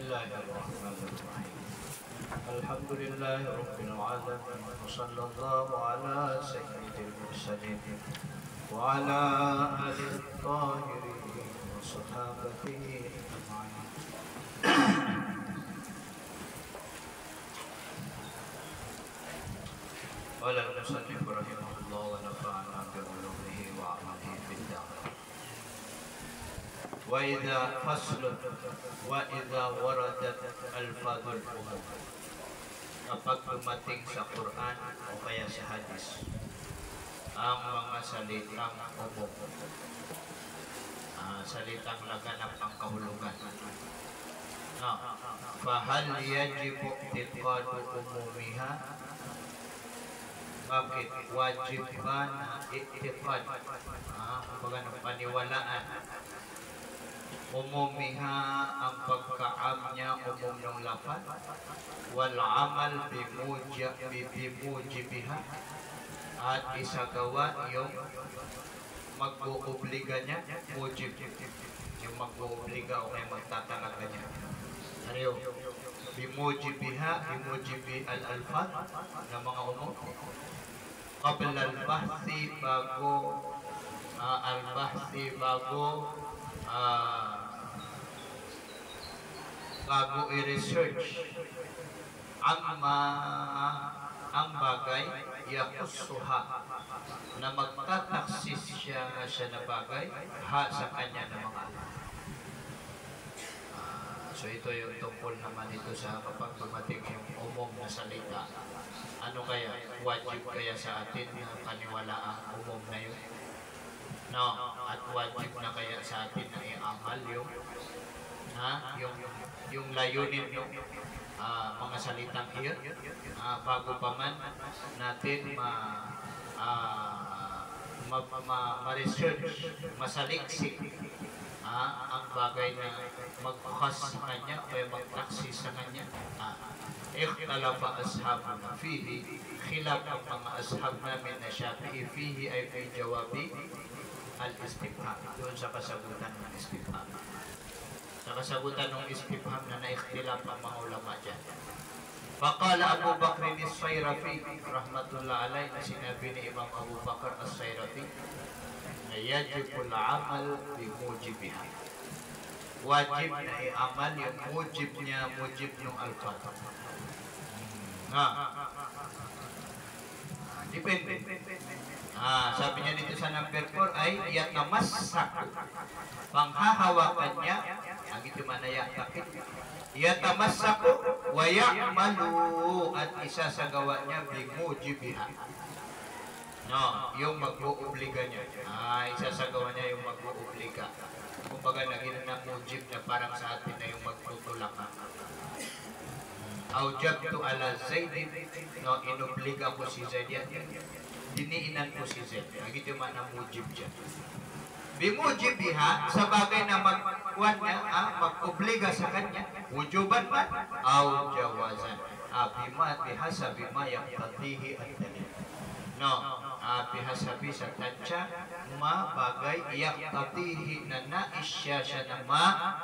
الله الرحمن الرحيم الحمد لله رب العالمين وصلى الله على سيد المرسلين وعلى آله الطاهرين وصحابته أجمعين. قال المصنف رحمه الله ونفعنا بعلومه وعمله في الدار. وإذا فصل وإذا وردت ألفاظ الأمور, kapag dumating sa Quran o kaya sa hadis ang mga salitang umum, salitang laganap ang kahulugan, fahal yajibu i'tiqadu umumiha, bakit wajib ba na i'tiqad, kumbaga ng paniwalaan, umumiha ang pagkaam niya, umum ng lafaz, wal amal bimujibiha, at isagawa yung mag-uubliga niya, mujib, yung mag-uubliga o kaya magtatalaga niya. Ano bimujibiha, bimujibi al-alfaz ng mga umum, qabla al-bahsi, bago al-bahsi, bago i-research ang bagay yakussuha, na magtataksis siya na bagay sa kanya ng mga alam. So ito yung tungkol naman ito sa kapag dumating yung umum na salita. Ano kaya? Wajib kaya sa atin na paniwalaan ang umum na yun? No, at wajib na kaya sa atin na i-amal yung layunin yung mga salitang iyon, bago pa man natin ma-research, masaliksik ang bagay na magbukas sa kanya o magtaksis sa kanya. Ikhtalafa ashabuna fihi, khilaf ang mga ashab namin na Shafi'i, fihi ay fi jawabi al-istifham, doon sa kasagutan ng istifham. Sa kasagutan ng istifham na naikhtilaf ang mga ulama dyan. Faqala Abu Bakr as-Sayrafi rahmatullah alayhi, na sinabi ni Imam Abu Bakr as-Sayrafi na yajibul amal bimujibiha, wajib na i-amal yung mujib niya, mujib ng alfaz. Depende. Sabi niya dito sa number 4 ay yatamassak, panghahawakan niya, ang ito manaya takit, yatamassak wa ya'malu, at isasagawa niya bimujibiha, yung mag-uubliga niya, isasagawa niya yung mag-uubliga. Kumbaga naging na mujib na parang sa atin na yung magtutulak. Aujabtu ala Zaidin, inubliga ko si Zaid, diniinan ko si Zaid. Ito man ang mujib dyan. Bimujibiha, sa bagay na mag-obliga sa kanya, wujuban man, aw jawazan, bihasabi ma yaqtadihi ad-dalil. Bihasabi sa tansya, bagay yaqtadihi na nais siya na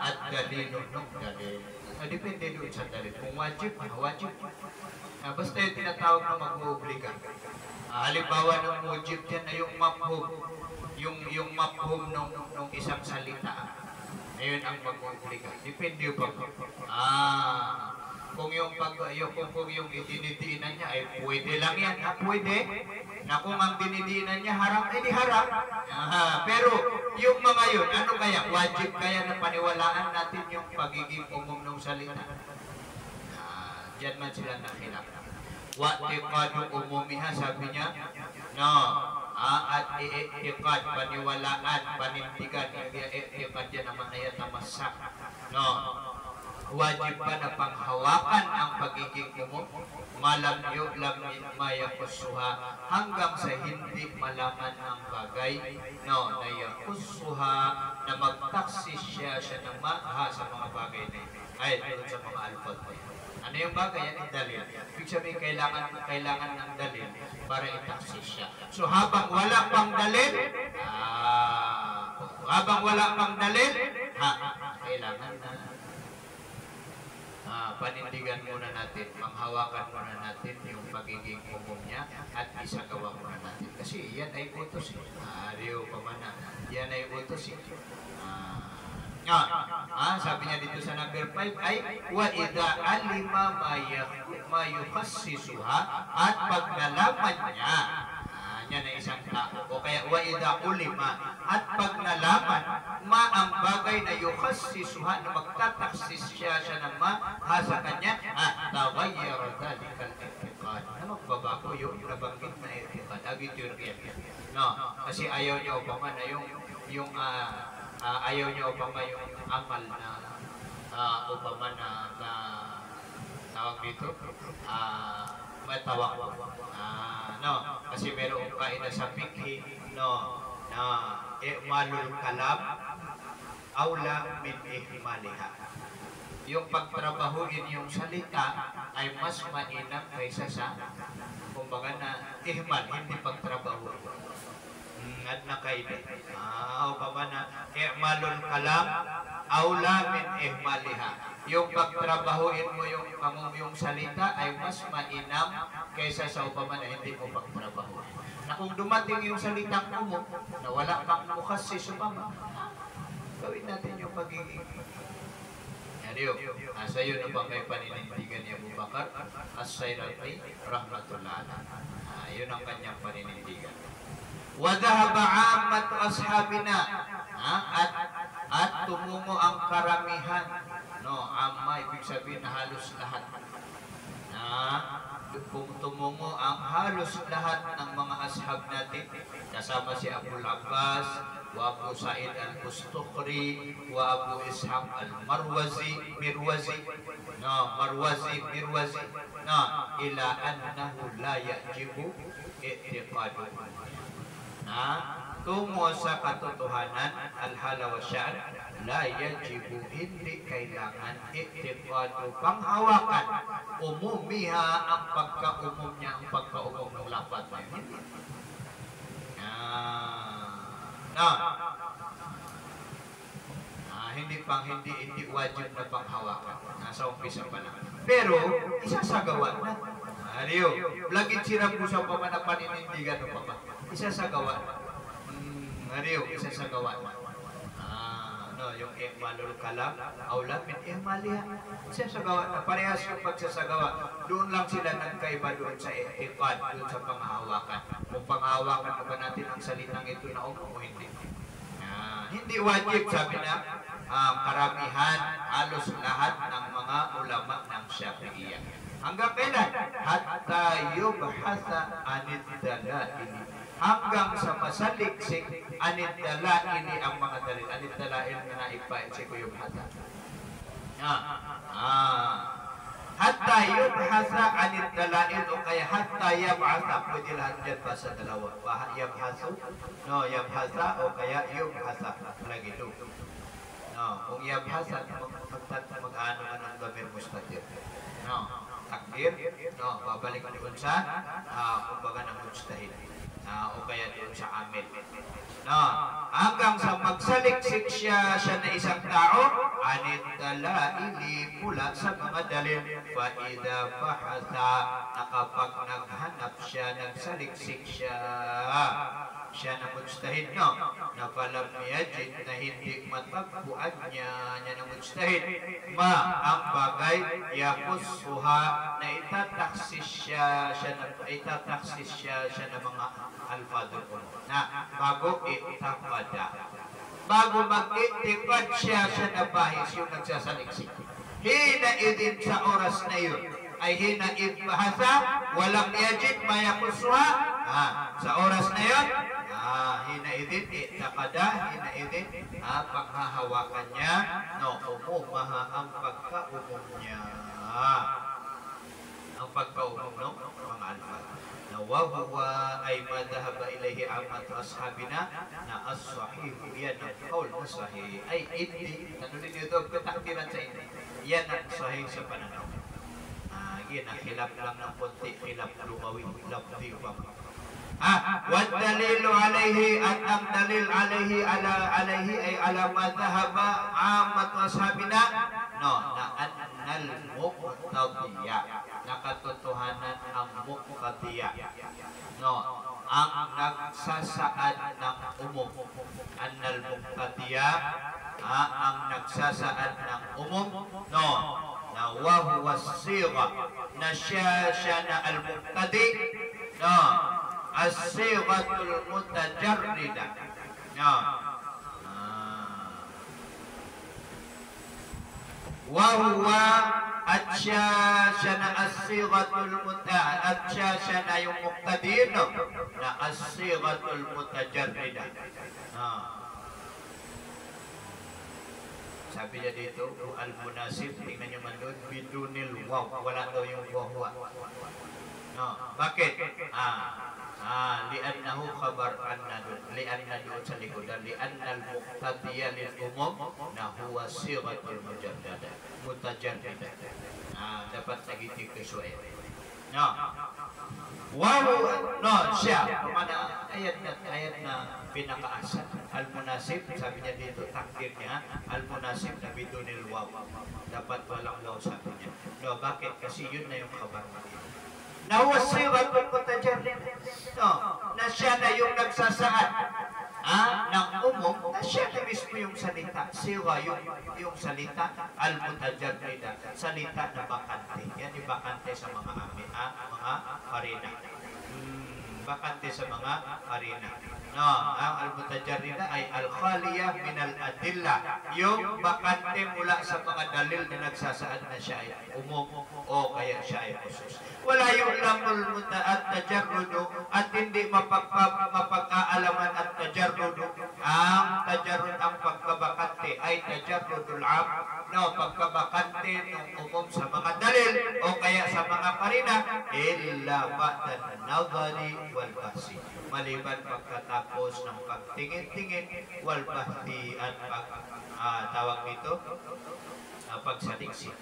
ad-dalilu ng dalil. Depende doon sa dalil. Kung wajib, wajib. Basta yung tinatawag na mag-obliga. Halimbawa ng mujib dyan ay yung mafhum, yung mafhum ng isang salita. Ayun ang mag-obliga. Depende pa. Kung yung dinidiinan niya ay pwede lang yan, pwede. Na kung ang dinidiinan niya haram, ay di haram. Pero yung mga yun, ano kaya? Wajib kaya na paniwalaan natin yung pagiging umum ng salita. Diyan man sila nakilap. Wa'tiqadu umumiha, sabi niya, at i'tiqad, paniwalaan, panindigan, i'tiqad yan naman na yan namasak. Wajib ba na panghawakan ang pagiging umum, malam yu'lam ma yakussuha, hanggang sa hindi malaman ang bagay na yakussuha, na magtaksis siya ng maha sa mga bagay na ito, ay tulad sa mga alfaz. Ano yung bagay? Yan ang dalil. Ibig sabihin, kailangan ng dalil para itaksis siya. So habang wala pang dalil, kailangan na panindigan muna natin, panghawakan muna natin yung pagiging umum niya at isagawa muna natin. Kasi yan ay utos. Ariyo pa man na, yan ay utos. Sabi niya dito sa number 5 ay wa idha alima ma yukhassisuha, at pag nalaman niya, yan ay isang tao, o kaya wa idha ulima, at pag nalaman ang bagay na yukhassisuha, na magtataksis siya ng maha sa kanya, taghayyara dhalikal i'tiqad, na magbabago yung nabanggit na i'tiqad, agit yun yan. Kasi ayaw niya pa man na yung ayaw niya upama yung amal na upama na tawag dito matawag kasi merong kaida sa fikhi na i'malul kalam aula min ihmaliha, yung pagtrabahuin yung salita ay mas mainam kaysa sa kumbaga na ihmal, hindi pagtrabaho at nakaida. Upama na i'malul kalam aula min ihmaliha, yung pagtrabahuin mo yung salita ay mas mainam kaysa sa upama na hindi mo pagtrabahuin. Na kung dumating yung salitang umum na wala kang mukhassis upama, gawin natin yung pagiging sa iyo na bang may paninindigan ni Abu Bakar As-Sayrati rahmatullah alayhi. Yun ang kanyang paninindigan. Wadhahaba ammat ashabina, at tumungo ang karamihan, amma ibig sabihin na halos lahat, tumungo ang halos lahat ng mga ashab natin, kasama si Abu Abbas wa Abu Sa'id al-Bustukhri wa Abu Ishaq al-Mirwazi ila annahu la yajibu i'tiqadu, tungo sa katotohanan al-hala wa sya'an, la yajibu, hindi kailangan i'tiqadu, panghawakan umumiha, ang pagkaumum niya, ang pagkaumum ng lapat na yun. Hindi wajib na panghawakan, nasa umpisa pa lang, pero isasagawa na. Lagi sirap ko sa pamana paninindigan o papa, isasagawa na. Isasagawa na. Yung i'malul kalam aula min ihmaliha, isasagawa na. Parehas yung pagsasagawa. Doon lang sila nagkaiba doon sa i'tiqad, doon sa panghawakan. Kung panghawakan na ba natin ang salitang ito na umum o hindi. Hindi wajib, sabi na karamihan, halos lahat ng mga ulama ng Syafi'iyah. Hanggang kailan? Hatta yubhasa anid dalail, hanggang sa masaliksik anid dalail, ang mga dalil. Anid dalail na naipain si Kuyub Hata. Hatta yubhasa anid dalail, o kaya hatta yabhasa, pwede lahat dyan pa sa dalawa. Yabhasu, yabhasa, o kaya yubhasa, lagi ito. Kung yabhasa, mag-ano ka ng gamir mustatir. Takdir, babalik ka doon sa kumbaga ng mujtahid, o kaya doon sa amil. Hanggang sa magsaliksik siya na isang tao, anid dalaili, mula sa mga dalil, fa idha bahasa, kapag naghanap siya, nagsaliksik siya na mujtahid, na falam yajid, na hindi matagpuan niya na mujtahid, ang bagay yakussuha, na itataksis siya na mga alfadul, na bago itakada, bago mag-itikad siya na bahis, yung nagsasaliksik. Hina idin, sa oras na yun, ay hina ibahasa, walang yajid mayakussuha, sa oras na yun, hina idin itakada, hina idin paghahawakan niya, umumaha ang pagkaumum niya, ang pagkaumum ng mga alfa. Wahuwa ay madhahaba ilayhi amat ashabina, na as-sahih, yan ang kaul na sahih, ay hindi, nanunin dito, katakdiran sa hindi, yan ang sahih sa pananaw. Yan ang hilap lang ng konti, hilap lumawi, lafdi upang. Wad dalilu alayhi, at ang dalil alayhi ay ala madhahaba amat ashabina, no, na annal muqtadiya, nakatotohanan ang muqtadiya, no, ang nagsasaad ng umum. Annal muqtadiya, ang nagsasaad ng umum, no, na wa huwa sigha, na siya na al-muqtadi, no, as-sighatul mutajarrida, no, wa huwa at siya na as-sighatul at siya na yung muqtadi, no, na as-sighatul mutajarrida. Sabi niya dito, al-munasib, tingnan niyo man doon, bidunil waw, wala daw yung wahwa. No, bakit? Li'annahu khabar anna doon, li'anna doon sa likodan, li'anna al-muqtadiya lil-umum na huwa sighatul mutajarrida. Dapat nagitig kesuai. No. Wow, no, siya. Kumana, ayat na pinakaasal. Al-munasib, sabi niya dito, takdir niya, al-munasib na bidunil waw. Dapat walang waw, sabi niya. No, bakit? Kasi yun na yung kabar. Na huwa sighatul mutajarrid. No, na siya na yung nagsasaad ng umum, na siya na mismo yung salita. Sigha, yung salita, al-mutajarrid, salita na bakante. Yan yung bakante sa mga amin, mga arena. Bakante sa mga arena. No, ang al-mutajarrida ay al-khaliyah min al-adilla, yung bakante mula sa mga dalil na nagsasaad na siya ay umum o kaya siya ay khusus. Wala yung lamul tajarrudu, at hindi mapag-aalaman at tajarrudu. Ang tajarrud, ang pagkabakante ay tajarrudul am, no, pagkabakante ng umum sa mga dalil o kaya sa mga karina, illa ba'dan nadhari wal bahsi, maliban pagkatapos ng pagtingin-tingin, wal bahti, at tawag dito, pagsaliksik,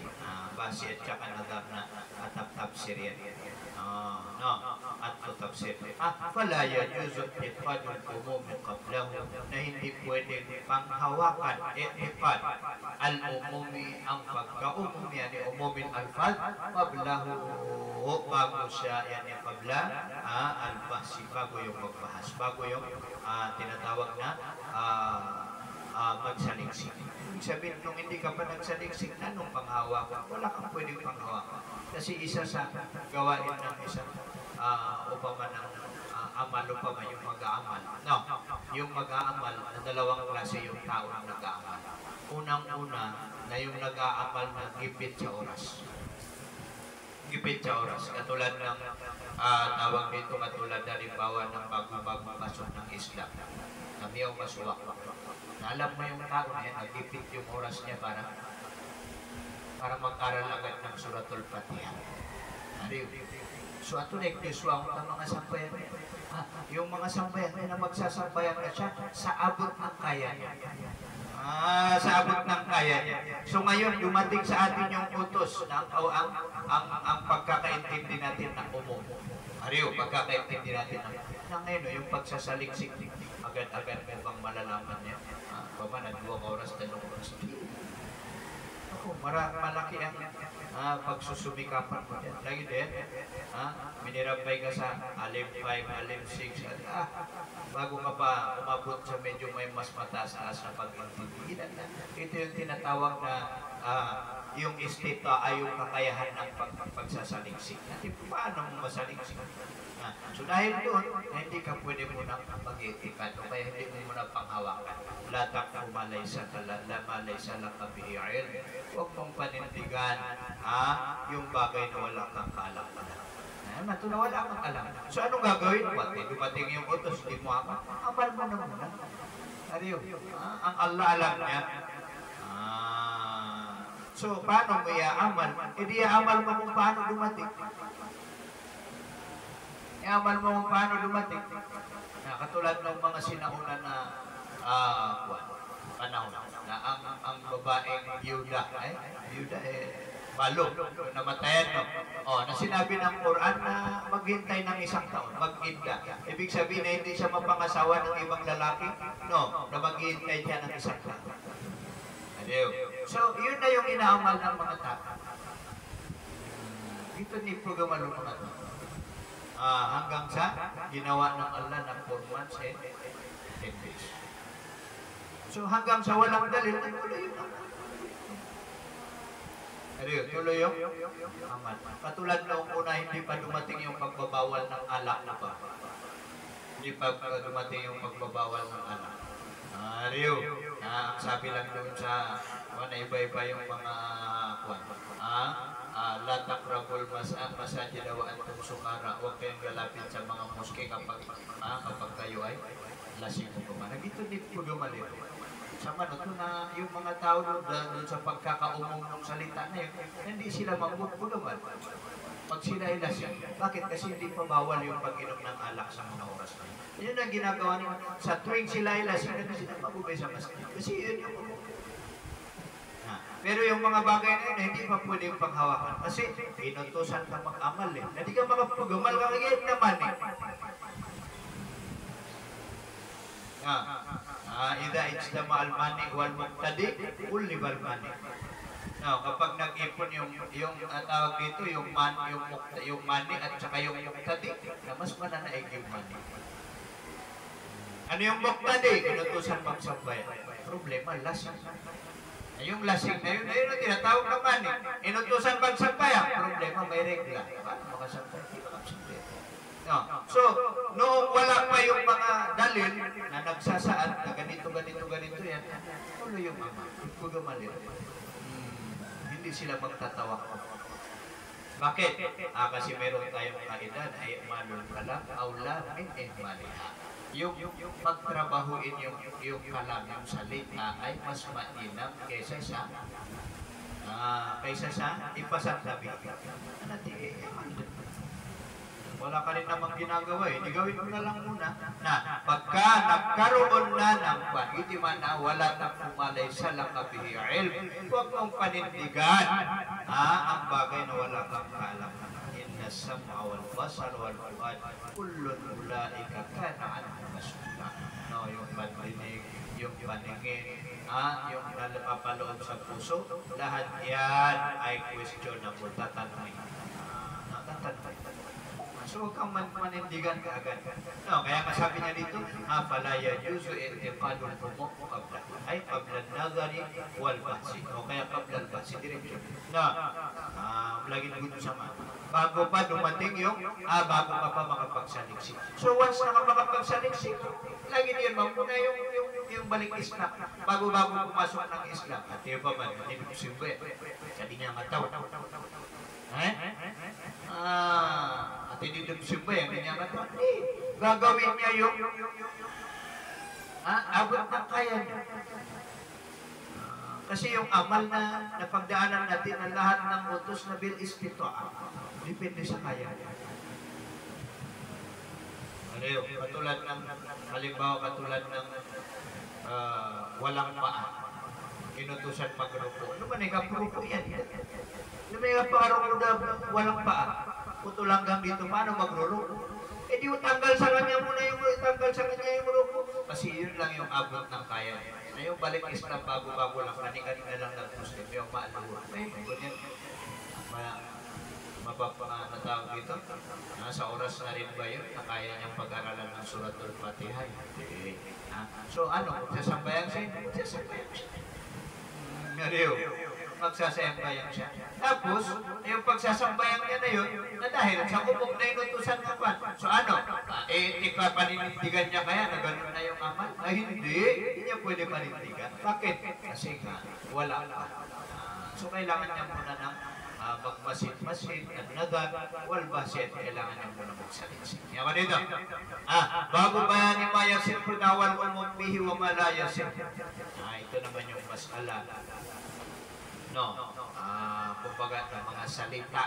basi at saka nadar na tafsir yan. No, at tafsir. Fala yajuzu i'tiqadul umum qablahu, na hindi pwedeng panghawakan, i'tiqad al-umumi, ang pagka-umum, yani umumin al-fad, qablahu, bago siya, yani qabla al-bahsi, bago yung magbahas, bago yung tinatawag na magsaliksik. Sabihin, nung hindi ka pa nagsaliksik, anong panghawakan? Wala kang pwedeng panghawakan. Kasi isa sa gawain ng isang upama ng amal, upama yung mag-aamal. No, yung mag-aamal, na dalawang klase yung tao na nag-aamal. Unang-una, na yung nag-aamal na gipit sa oras. Gipit sa oras. Katulad ng tawag dito, katulad na limbawa ng bago-bagong pasok ng Islam. Kami ang masuwak. Alam mo yung tao na yan, nagipit yung oras niya para mag-aral agad ng Suratul Fatiha. So ato na ikiswa ang mga sambayan. Yung mga sambayan na magsasambayan na siya sa abot ng kaya niya. Sa abot ng kaya niya. So ngayon, dumating sa atin yung utos na ang pagkakaintindi natin ng umum. Pagkakaintindi natin ng ngayon, yung pagsasaliksik, agad-agad mo bang malalaman niya? Baba na 2 oras, 3 oras. Malaki ang pagsusumikapan mo yan. Lagi din, minirapay ka sa alim 5, alim 6, at bago ka pa umabot sa medyo may mas mataas-taas na pag-intindi. Ito yung tinatawag na yung esteta ay yung kakayahan ng pagsasaliksik. Paano mo masaliksik? So dahil doon, hindi ka pwede mo nang mag-itikad o kaya hindi mo na panghawakan. Latak pumalay sa lang kabihi ilm. Huwag mong panindigan yung bagay na wala kang kaalam. Ito na wala kang alam. So anong gagawin? Dumating yung utos, hindi mo amal. Amal mo na muna. Ang Allah alam niya. So paano mo i-amal? Hindi i-amal mo kung paano dumating. I-amal mo kung paano dumating. Katulad ng mga sinauna na panahon na ang babaeng Yuda, balo, namatayan, no? Na sinabi ng Quran na maghintay ng 1 taon, mag-idda. Ibig sabihin na hindi siya mapangasawa ng ibang lalaki, no, na maghintay siya ng 1 taon. So, yun na yung inaamal ng mga tao. Ito ni Pugamalo mga to. Hanggang sa ginawa ng Allah ng 4 months and 10 days. So, hanggang sa walang dalil, tuloy yung amal. Tuloy yung amal. Katulad noong una, hindi pa dumating yung pagbabawal ng alak na ba? Hindi pa dumating yung pagbabawal ng alak. Ang sabi lang doon sa iba-iba yung mga la taqrabul masajid wa antum sukara, huwag kayong lalapit sa mga moske kapag kayo ay lasing o gumana. Dito po gumalit. Sama na na yung mga tao doon sa pagkakaumong ng salita na yun, hindi sila magbubugaman. Pag sila ay lasing, bakit? Kasi hindi pa bawal yung pag-inom ng alak sa mga oras na yun. Yun ang ginagawa nila. Sa tuwing sila ay lasing, hindi sila mabubay sa masjid. Kasi yun yung pero yung mga bagay na yun, hindi pa pwedeng panghawakan. Kasi inutusan ka mag-amal eh. Hindi ka makapugumal ka ngayon naman eh. Ida ijtama al-mani wal-muqtadi, ulibal mani. Kapag nag-ipon yung tawag dito, yung mani at saka yung muqtadi, na mas mananaig yung mani. Ano yung muqtadi? Inutusan magsambay. Problema, lasing. Yung lasing na yun ang tinatawag na mani. Inutusan magsambay. Problema, may regla. Paano makasampay? Hindi makasampay. So, noong wala pa yung mga dalil na nagsasaad na ganito yan, tuloy yung ama. Pugumalit. Hindi sila magtatawa. Bakit? Kasi meron tayong kaidan ay malul kalam aula min ihmaliha. Yung pagtrabahuin yung kalam, yung salita ay mas mainam kaysa sa ipasantabi. Wala ka rin namang ginagawa eh. Gawin mo na lang muna na pagka nagkaroon na ng hindi man na wala na pumalay sa lakabihi ilm, huwag mong panindigan ang bagay na wala kang kaalam. Inna sam'a wal basar wal fuad kullun ulaika kana anhu mas'ula. Yung pandinig, yung paningin, yung napapaloob sa puso, lahat yan ay questionable. Tatanungin. So, huwag kang manindigan ka agad. Kaya masabi niya dito, fala yajuzu i'tiqadul humuk qabla. Ay, qabla nazari wal bahsi. O kaya qabla al-bahsi, diretso. Lagi na gusto sama. Bago pa dumating bago ka pa makapagsaliksik. So, once na ka makapagsaliksik, lagi niyan, mamuna yung balik Islam. Bago-bago pumasok ng Islam. At yung pa man, manibig simbe. Kasi niya mataw. At hindi doon simba yan, ganyan ka ito. Gagawin niya yung abot ng kaya niya. Kasi yung amal na napagdaanan natin ang lahat ng utos na bil istita'a, depende sa kaya niya. Katulad ng, halimbawa katulad ng walang paa, inutusan magrupo. Ano ba nagkapurupo yan? May parang walang paa. Putol hanggang dito, paano magruruko? Di tanggal sa kanya muna yung ruko. Kasi yun lang yung abot ng kaya. Na yung balik Islam bago-bago lang, kanina lang ng Muslim, yung maaluwa. Ganyan. Mapapatawag dito. Nasa oras na rin ba yun na kaya niyang pag-aralan ng Suratul Fatiha? So magsasambayan siya? Magsasambayan siya. Magsasambayan siya. Tapos, yung pagsasambayan niya na yun, na dahil sa kubog na inutusan ng kwan. So paninindigan niya kaya na gano'n na yung amal? Hindi niya pwede panindigan. Bakit? Kasi wala pa. So kailangan niya muna ng magmasid-masid at nagan, wal-basid, kailangan niya muna magsaliksik. Yan ka dito. Bago ba ni Mayasir Pudawal umumbihi wa malayasir? Ito naman yung masala. Kumbaga ng mga salita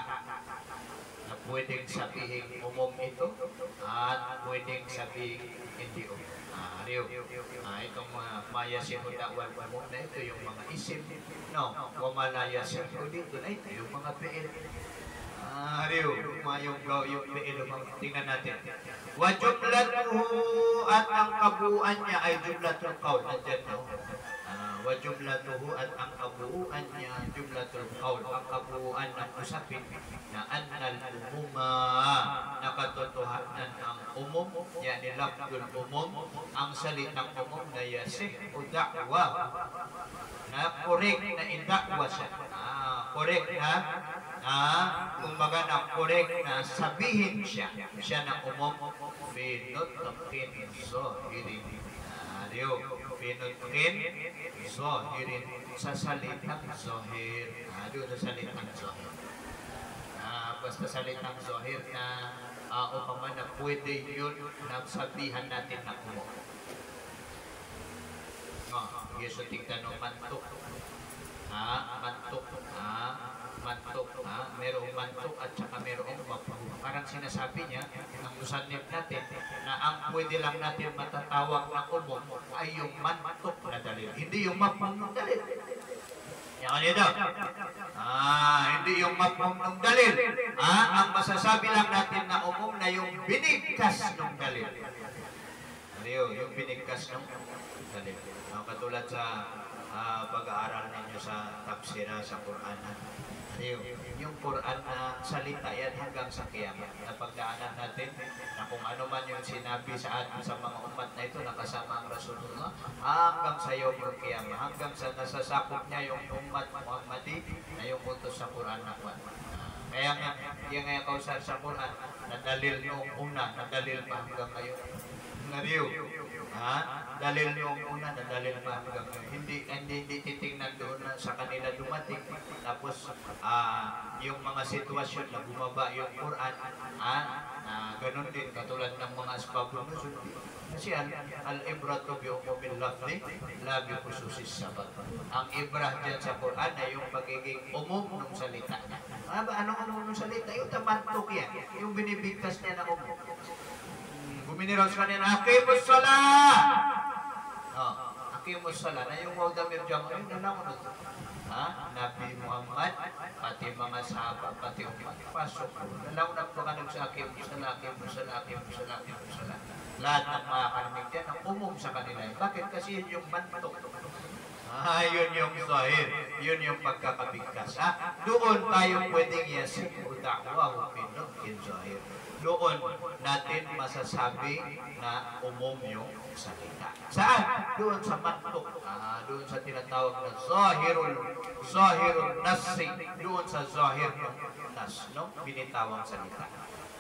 na pwedeng sabihin umum ito at pwedeng sabihin hindi umum. Itong mga mayasirhuda wal umum na ito yung mga isim, wamalayasirhuda dito na ito yung mga PL. Yung PL, tingnan natin. Wa jumlatuhu at ang kabuuan niya ay jumlatul qawl. wa jumlatuhu at ang kabuuan niya, jumlatul qawl, ang kabuuan ng usapin na annal umuma, nakatotohanan ang umum, yani lafdul umum, ang salitang umum na yasih o da'wa, na correct na idakwa siya, correct na, kumbaga na correct na sabihin siya na umum, binutkin zohirin, binutkin zohirin, sa salitang zohir, doon sa salitang zohir, basta salitang zohir na upama na pwede yun na sabihan natin na umum. Yeso tignan o mantok, mantok, merong mantok at saka merong mapag. Parang sinasabi niya, ang musanib natin, na ang pwede lang natin matatawag na umum ay yung mantok na dalil, hindi yung mapag ng dalil. Yan nito. Hindi yung mapag ng dalil. Ang masasabi lang natin na umum na yung binigkas ng dalil. Yung binigkas ng dalil. Katulad sa pag-aaral ninyo sa tafsira sa Quran. Yung Quran na salita yan hanggang sa kiyamat. Napagdaanan natin na kung ano man yung sinabi sa atin sa mga umat na ito nakasama ang Rasulullah hanggang sa yung kiyamat, hanggang sa nasasakop niya yung umat Muhammadi na yung utos sa Quran na Quran. Kaya nga, yung nga kausap sa Quran, nadalil noong una, nadalil pa hanggang ngayon. Dalil noong una, nadalil pa hanggang ngayon. Hindi titingnan doon na sa kanila dumating. Tapos, yung mga sitwasyon na bumaba yung Quran, ganun din, katulad ng mga asbabun nuzul. Kasi al-ibratu bi umumil lafzi, la bi khususis sabab. Ang ibrah dyan sa Quran ay yung pagiging umum ng salita. Anong salita? Yung tamantok yan. Yung binibigkas niya na umum. Buminiros ka niya na, Aqimus Salah! Aqimus Salah. Na yung Waudamir Jamo, yun na lang ulit. Nabi Muhammad, pati mga sahaba, pati umat, pasok po. Nalaunap po ka sa Aqimus Salah, Aqimus Salah, Aqimus Salah, Aqimus Salah. Lahat ng mga kalamig dyan, ang umum sa kanila. Bakit? Kasi yun yung mantok. Yun yung zahir. Yun yung pagkakabigkas. Doon tayo pwedeng yasik o da'wa o pinutkin zahir. Doon natin masasabi na umum yung salita. Saan? Doon sa mantok. Doon sa tinatawag na zahirul nasi. Doon sa zahir ng nas, no? Binitawang salita.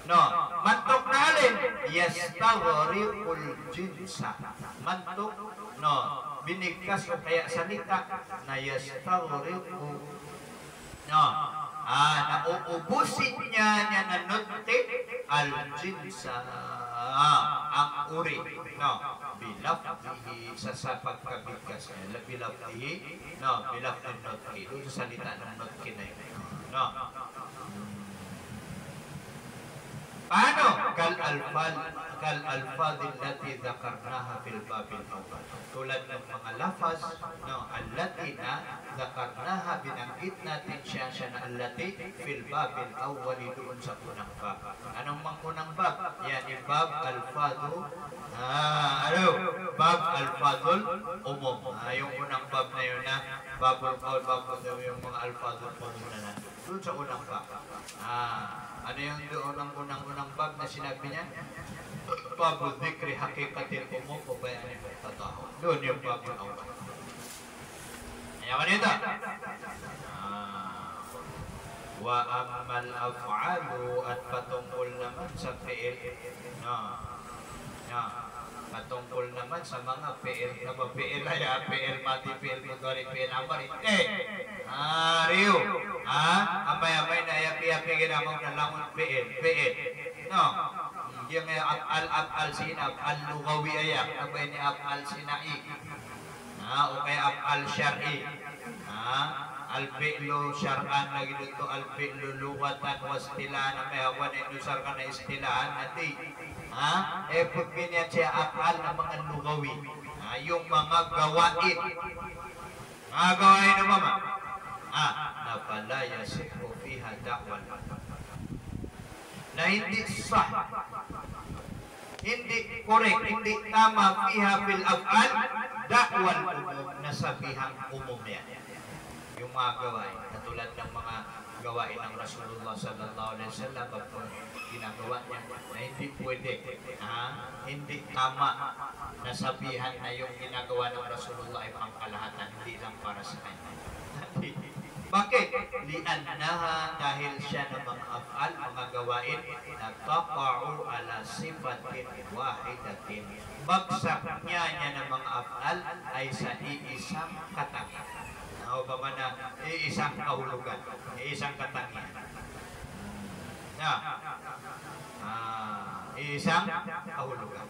No, mantok na alin? Yastaghriqul jinsa. Mantok, no, binigkas o kaya salita na yastaghriqu, no, nauubusin niya na nutti al-jinsa, ang uri, no, bilafdihi, sa pagkabigkas niya, bilafdihi, no, bilafdihi nutki, doon sa salita ng nutki na yun, no. Paano? Kal-alfadil lati dhakarnaha fil babil awal. Tulad ng mga lafaz, no, allati na dhakarnaha, binanggit natin siya na allati fil babil awal, doon sa unang bab. Anong mang unang bab? Yan yung bab alfadu, bab alfadul umum. Yung unang bab na yun na babul qawl, babul yung mga alfadul umum na nandun. Doon sa unang bab. Ano yung doon ang unang bab na sinabi niya? Babul dhikri hakikatil umum o bayanin tataho. Doon yung babul awal. Ayaw ka nito. Wa ammal af'alu, at patungkol naman sa fi'il. Patungkol naman sa mga fi'il na mafi'il ay fi'il mati, fi'il mudhari, fi'il amar. Riyo. Amay-amay na yapi-yapi ginamang na langon fi'il. No. Yung al-af'al sina, al-lugawi ayak, abay ni af'al sinai. O kaya af'al syar'i. Al-fi'lu syar'an lagi dito, al-fi'lu lugatan wa istilahan, may hawan na inusar ka na istilahan natin. Pag ganyan siya af'al ng mga lugawi, yung mga gawain. Mga gawain na mama. Na pala yasifu fiha da'wal, na hindi sah, hindi correct, hindi tama fiha fil af'al da'wal umum, nasabihang umum yan. Yung mga gawain, katulad ng mga gawain ng Rasulullah sallallahu alaihi wasallam, kung ginagawa niya na hindi pwede, hindi tama, nasabihan na yung ginagawa ng Rasulullah ay pangkalahatan, hindi lang para sa kanya. Bakit? Li'annaha, dahil siya ng mga af'al, mga gawain, na taqa'u ala sifatin wahidatin. Bagsak niya ng mga af'al ay sa iisang katangian. O ba man na iisang kahulugan, iisang katangian. Iisang kahulugan.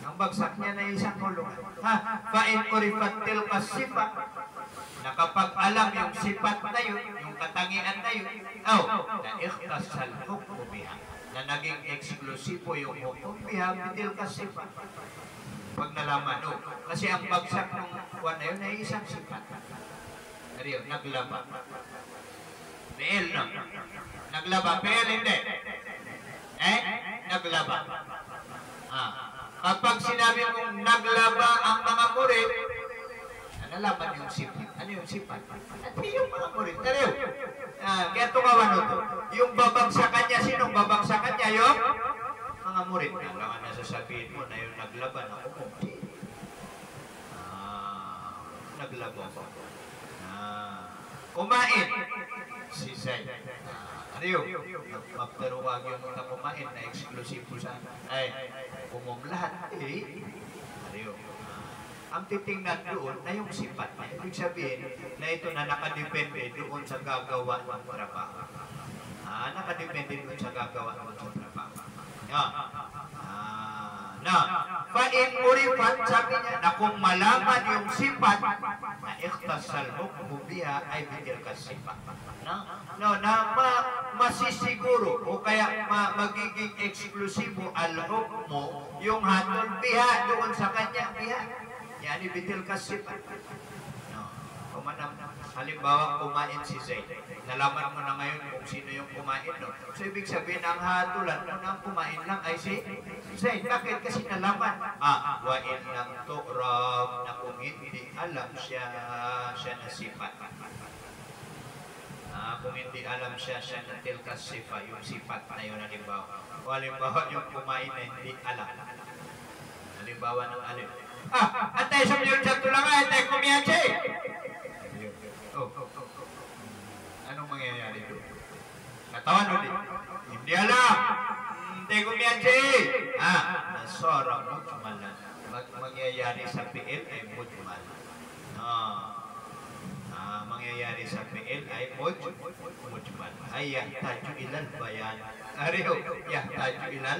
Ang bagsak niya na isang kahulugan. Fa'in urifat tilka sifat, na kapag alam yung sifat na yun, yung katangian na yun, na ikhtasal hukmu biha, na naging eksklusibo yung hukum biha, bitil ka sifat. Pag nalaman, kasi ang bagsak ng kuwan na yun ay isang sifat. Ariyo, naglaba. PL, no? Naglaba, PL, hindi. Naglaba. Kapag sinabi mong naglaba ang mga murid, nalaman yung sifat. Ano yung sifat? At yung mga murid. Ariyo. Kaya tumawan ito. Yung babagsakan niya, sinong babagsakan niya? Yung mga murid. Kailangan na sasabihin mo na yung naglaban ako. Naglaba ako. Kumain si Zayd. Ariyo, magtaruwag yung mga kumain na eksklusibo sa umum lahat. Ariyo. Ang titingnan doon na yung sifat. Ibig sabihin na ito na nakadepende doon sa gagawa ng trabaho. Nakadepende doon sa gagawa ng trabaho. Fa'in urifat, sabi niya, na kung malaman yung sifat, na ikhtasal hukmu biha ay bitil ka sifat. Masisiguro o kaya magiging eksklusibo al-hukmu, yung hatol biha doon sa kanya biha. Yan bitil ka sifat. Halimbawa, kumain si Zayd. Nalaman mo na ngayon kung sino yung kumain, no? So, ibig sabihin, ang hatulan mo na kumain lang ay si Zayd. Bakit? Kasi nalaman. Wa in lang tu'rab, na kung hindi alam siya na sifat. Kung hindi alam siya na tilka sifa, yung sifat na yun, halimbawa. O halimbawa, yung kumain na hindi alam. Halimbawa ng alim. Antay sa mga yung lang antay kumiyache. Anong mangyayari doon? Katawan ulit. Hindi alam. Hindi kumiyache. Nasara mujmalan. Mangyayari sa PL ay mujmal. Mangyayari sa PL ay mujmal. Ay yahtaju ilal bayan. Ariyo, yahtaju ilal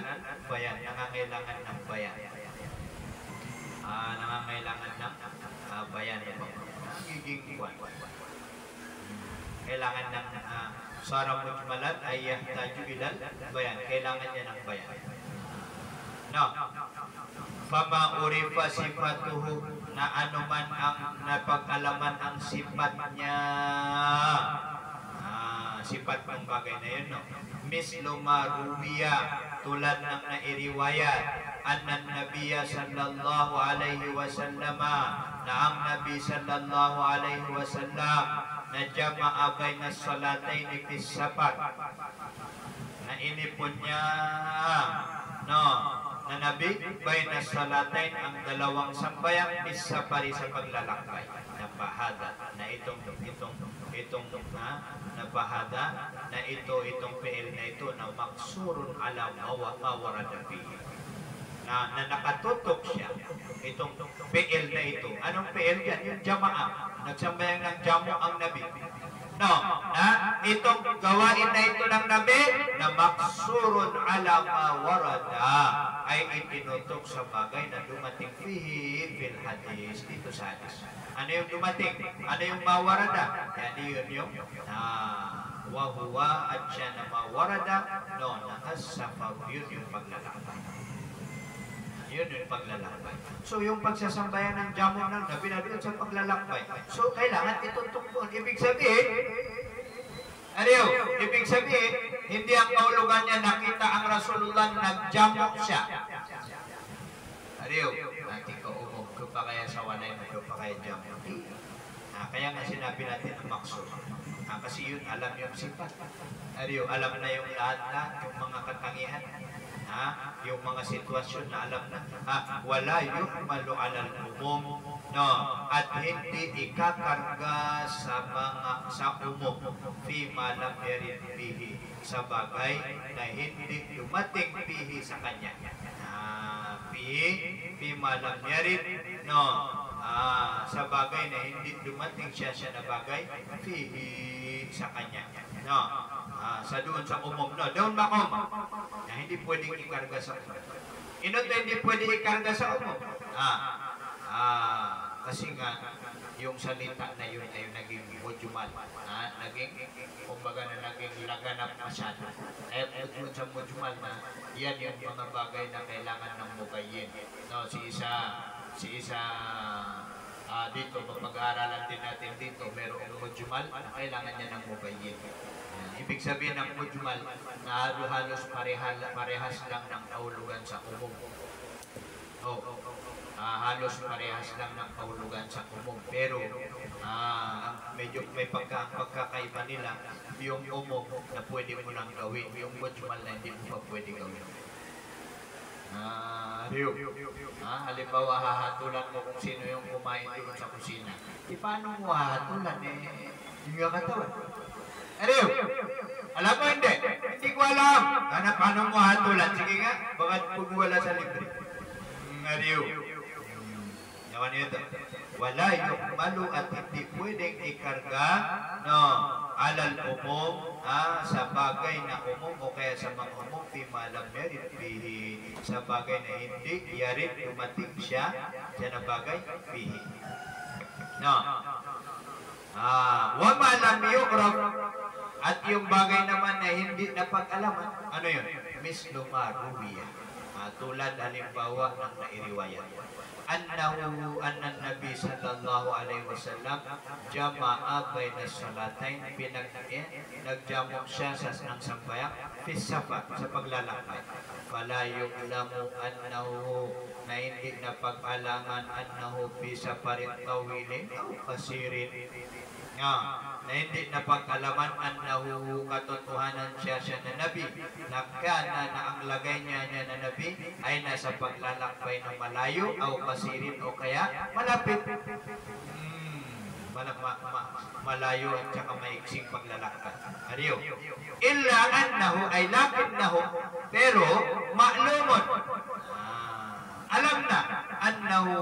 bayan. Nangangailangan ng bayan. Nangangailangan ng bayan. Giging kwan. Kailangan ng sara mujmalan ay yahtaju ilal bayan. Kailangan niya ng bayan. Fama urifa sifatuhu, na anuman ang napag-alaman ang sifat niya. Sifat ng bagay na yun, no? Mislo marubiya, tulad ng nairiwayat, annan nabiya sallallahu alaihi wasallam, na ang nabi sallallahu alaihi wasallam, na jama'a bayna salatayn fi safar, na inipon niya, na nabi bayna salatayn, ang dalawang sambayang fi safari, sa paglalakbay, na bahada, na itong nabahada, na itong PL na ito, na maksurun ala mawarada fihi, na nakatutok siya, itong PL na ito. Anong PL yan? Yung jama'a. Nagsambayang ng jamu ang nabi. Na itong gawain na ito ng nabi, na maksurun ala mawarada, ay itinutok sa bagay na dumating fihi fil hadis, dito sa hadis. Ano yung dumating? Ano yung mawarada? Yan yun yung wahuwa, at siya na mawarada, na as-safar, yun yung paglalakbay. Yun yung paglalakbay. So yung pagsasambayan ng jamu ng nabi na doon sa paglalakbay. So kailangan itutok doon. Ibig sabihin, ibig sabihin, hindi ang kahulugan niya nakita ang Rasulullah nagjamok siya. Ariyo, natin ko umog ko pa kaya sa walay mo ko pa kaya jamok. Kaya nga sinabi natin ang maksud. Kasi yun, alam yung sifat. Ariyo, alam na yung lahat-lahat, yung mga katangian. Yung mga sitwasyon na alam na. Wala yung malualal umum. No, at hindi ikakarga sa umum. Fi malam yarin bihi. Sa bagay na hindi dumating bihi sa kanya. Fi malam yarin. No, sa bagay na hindi dumating siya na bagay fihi sa kanya. No, sa doon sa umum. No, doon makom na hindi pwedeng ikarga sa umum. Inot na hindi pwedeng ikarga sa umum. Kasi nga yung salita na yun ay naging mujmal, naging kumbaga na naging laganap masyado. Kaya tungkol sa mujmal na yan yung mga bagay na kailangan ng mubayyin. No, si isa dito, mapag-aaralan din natin dito, merong mujmal na kailangan niya ng mubayyin. Ibig sabihin ng mujmal na halos parehas lang ng kahulugan sa umum. Halos parehas lang ng kahulugan sa umum. Pero medyo may pagkakaiba nila yung umum na pwede mo lang gawin, yung mujmal na hindi mo pa pwede gawin. Halimbawa, hahatulan mo kung sino yung kumain doon sa kusina. Paano mo hahatulan? Yung katawan. Alam mo hindi? Hindi ko alam. Paano mo hahatulan? Sige nga, bakit pagwala sa libre? Yawan ito. Wala yung malu at hindi pwedeng ikarga alal umum sa bagay na umum o kaya sa mga umum malam merit bihi sa bagay na hindi yarit dumating siya na bagay bihi. Wa malam yuqrab at yung bagay naman na hindi napag-alaman, ano yun? Mislu maruwiya. Tulad halimbawa ng nairiwayat. Annahu anna Nabi sallallahu alaihi wasallam jama'a baina salatain nagjamok siya sa ng sambayang fi safar sa paglalakbay. Fala yu'lamu annahu na hindi napag-alaman annahu fi safarin tawilin aw qasirin. Na hindi napag-alaman annahu katotohanan siya na Nabi nakana na ang lagay niya na Nabi ay nasa paglalakbay ng malayo o kasirin o kaya malapit. Malayo at saka maiksing paglalakbay. Ariyo. Illa annahu ay lakinnahu pero ma'lumun. Alam na annahu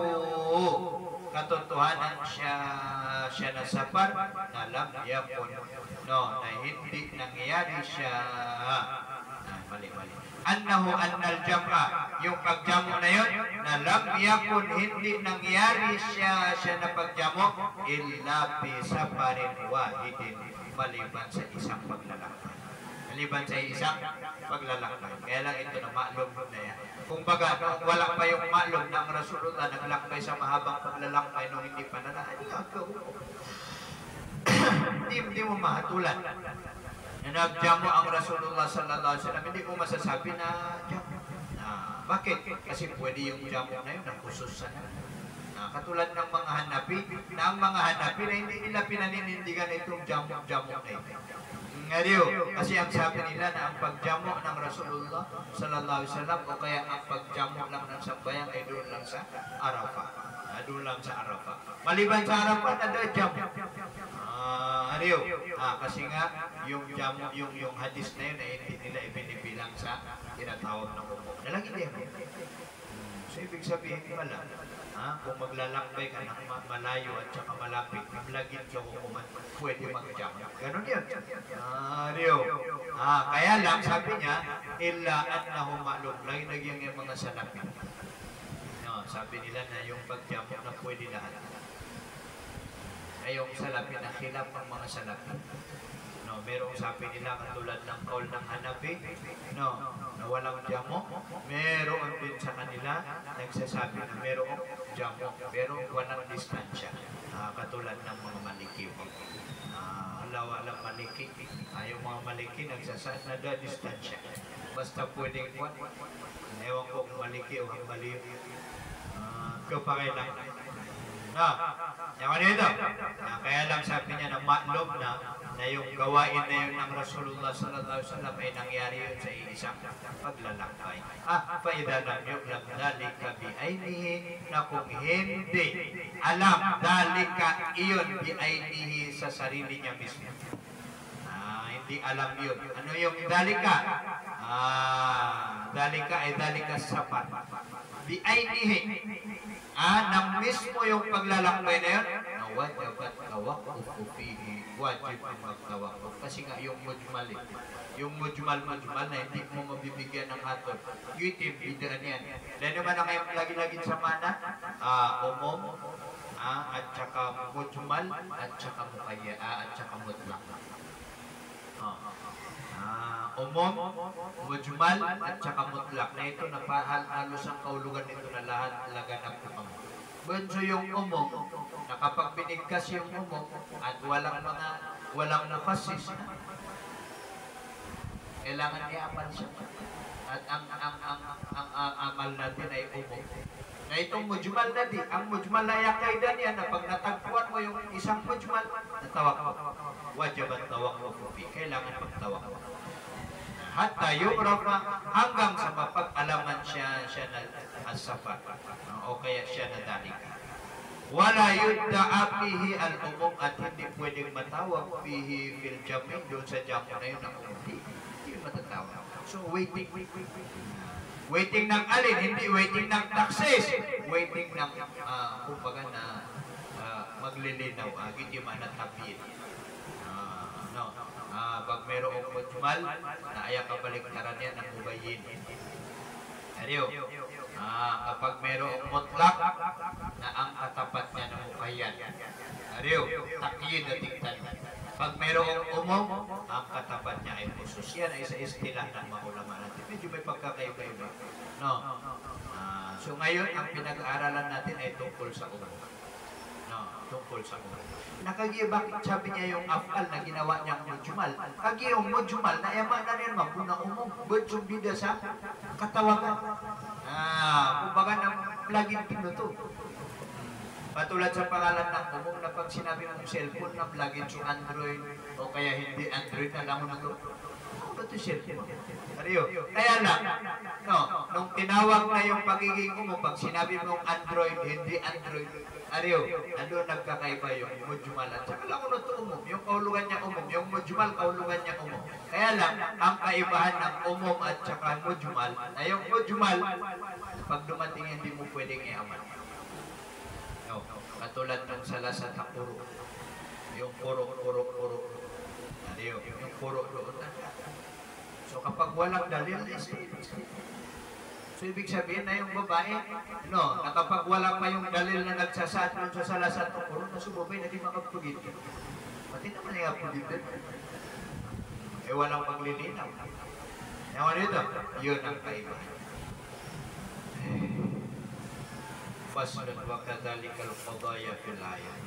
katotohanan siya na safar na lam yakun na hindi nangyayari siya mali annahu annal jam'a yung pagjamo na yun na lam yakun hindi nangyayari siya na pagjamo illa bi safarin wahidin maliban sa isang paglalakbay. Maliban sa isang paglalakbay. Kaya lang ito na ma'lum na yan. Kung baga, wala pa yung ma'lum ng Rasulullah, naglakbay sa mahabang paglalakbay nung hindi pa nalaan. Hindi mo mahatulan. Nagjamo ang Rasulullah sallallahu alaihi wasallam, hindi mo masasabi na jamo. Bakit? Kasi pwede yung jamo na yun, nakususan na. Katulad ng mga Hanafi, na ang mga Hanafi na hindi nila pinaninindigan itong jamo-jamo na ito. Kasi ang sabi nila na ang pagjamo ng Rasulullah sallallahu alaihi wasallam o kaya ang pagjamo lang ng sambayan ay doon lang sa Arafah. Doon lang sa Arafah. Maliban sa Arafah, ada jamo. Kasi nga yung jamo, yung hadis na yun ay hindi nila ibinibilang sa tinatawag ng umum. Nalagi din. So ibig sabihin pala, kung maglalakbay ka ng malayo at saka malapit, maglagin ka umuman, pwede mag-jam. Ganon yan. Kaya lang, sabi niya, illa annahu ma'lum. Lagi nagyang yung mga salapin. Sabi nila na yung pag-jam na pwede lahat. Ay yung salapin na khilaf ng mga salapin. Merong sabi nila katulad ng kaul ng Hanafi, na walang jamo. Meron din sa kanila nagsasabi na merong jamo, pero walang distansya. Katulad ng mga Maliki. Walang Maliki, Yung mga maliki nagsasaad na doon distansya. Basta pwedeng kuwan. Ewan ko kung maliki o hambali. Kapakailan. Yaman dito. Kaya lang sabi niya na maklog na yung gawain na yun ng Rasulullah sallallahu alaihi wasallam ay nangyari yun sa isang paglalakbay. Faida lam yu'lam dalika bi'ainihi, na kung hindi alam dalika iyon bi'ainihi sa sarili niya mismo. Hindi alam yun. Ano yung dalika? Dalika ay dalika sapat. Bi'ainihi. Na mismo yung paglalakbay na yun, na wajabat tawakufu fihi, wajib magtawakuf. Kasi nga yung mujmal na hindi mo mabibigyan ng hatol. Yutim, bidaan yan. Dahil naman na kayo lagi-lagi sa mana, umum, at saka mujmal, at saka mukaya, at saka mutlak. Umum, mujmal, at saka mutlak. Na ito, halos ang kaulugan nito na lahat laganap na kamo. Bunso yung umum, na kapag binigkas yung umum, at walang nakasis, kailangan iapan siya. At ang amal natin ay umum. Na itong mujmal na di, ang mujmal na yakaidan yan, na pag natagpuan mo yung isang mujmal, natawak mo. Wajabat tawak mo, kailangan magtawak mo. Hatta yu'raf, hanggang sa mapag-alaman siya na as-safar, o kaya siya na dalika. Wala yudda'a fihi al-umum, at hindi pwedeng matawag fihi fil jami', doon sa jamo na yun ang umum. Hindi matatawag. So waiting ng alin, hindi waiting ng taksis, waiting ng kumbaga na maglilinaw, hindi man natabid. Pag mayroong mujmal, na ayaw kabaliktaran yan ng mubayin. Ariyo. Kapag mayroong mutlak, na ang katapat niya ng mukayan. Ariyo. Takyid at tigtan. Pag mayroong umum, ang katapat niya ay khusus. Yan ay sa istilah ng mga ulama natin. Medyo may pagkakaiba-iba. So ngayon, ang pinag-aaralan natin ay tungkol sa umum. Tungkol sa umum. Nakagiyo, bakit sabi niya yung afal na ginawa niyang mujmal? Kagiyo yung mujmal, na yaman na rin mabuna umum. Bujong bida sa katawagan. Kumbaga na laging pinuto. Patulad sa pangalan ng umum na pag sinabi mong cellphone na plugin sa Android o kaya hindi Android na lang mo na ito. Ano ito cellphone? Kaya lang, nung tinawag na yung pagiging umum, pag sinabi mong Android, hindi Android, ano nagkakaiba yung mujmal at saka lang ano ito umum, yung kaulugan niya umum, yung mujmal kaulugan niya umum. Kaya lang, ang kaibahan ng umum at saka mujmal, na yung mujmal, pag dumating hindi mo pwedeng iaman. Katulad ng sala sa takuro, yung puro. Yung puro doon. So kapag walang dalil, so ibig sabihin na yung babae, na kapag wala pa yung dalil na nagsasaad doon sa sala sa takuro, na sumubay na di makapagpugit. Pati naman yung apugit doon. Walang paglilinaw. Ewan dito, yun ang kaibahan. Faslun wa kadhalikal qadaya fil ayat.